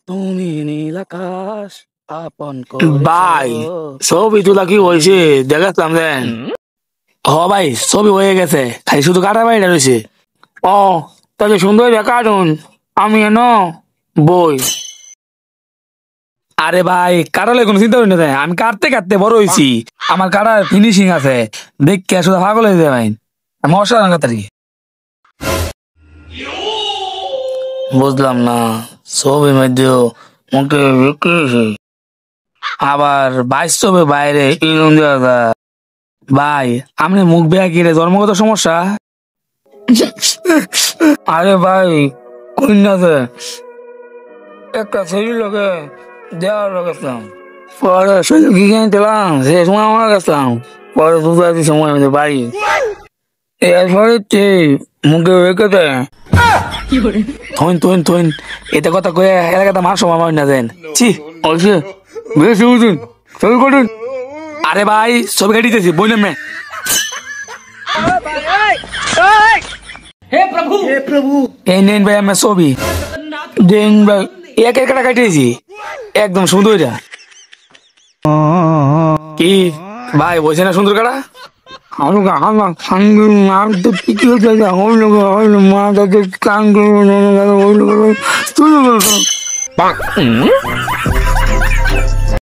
তুমি নীল আকাশ আপন করে ভাই ছবি তোলা কি হয়েছে দেখাচ্ছিলাম দেন। হ ভাই ছবি হয়ে গেছে, খালি শুধু কাটা বাড়িটা রয়েছে। ও তাহলে সুন্দর কাটুন, আমি এন বই। আরে ভাই কাটালে কোনো চিন্তা করি না, আমি কাটতে কাটতে বড় হয়েছি। আমার কাটার ফিনিশিং আছে, দেখে শুধু পাগল হয়ে যায় ভাই। আমি অসাধারণ কাতারি। বুঝলাম না, ছবির মধ্যেও মুখে বিক্রি, আবার বাস্তবে বাইরে ইলুন দেওয়া যায়। ভাই আপনি মুখ বেয়া কি রে, জন্মগত সমস্যা? আরে ভাই কন্যাতে একটা শরীর লোকে দেওয়ার গেছিলাম, পরে শরীর কি কিনে দিলাম, সে সময় আমার গেছিলাম, পরে দুটো সময় আমাদের বাড়ি। এরপরে মুখে রেখে দেয় থইন থইন থইন, এটা কথা কয়ে এলাকাতে মার সময় না দেন। ছি অবশ্য বেশ বুঝুন, ছবি করুন। আরে ভাই ছবি কাটিতেছি বললাম না। हे प्रभु এই নেন ভাই আমার ছবি দেন ভাই, এক একটা কাটিয়েছি একদম সুন্দর। কি ভাই বলছে না সুন্দর কাটা? কান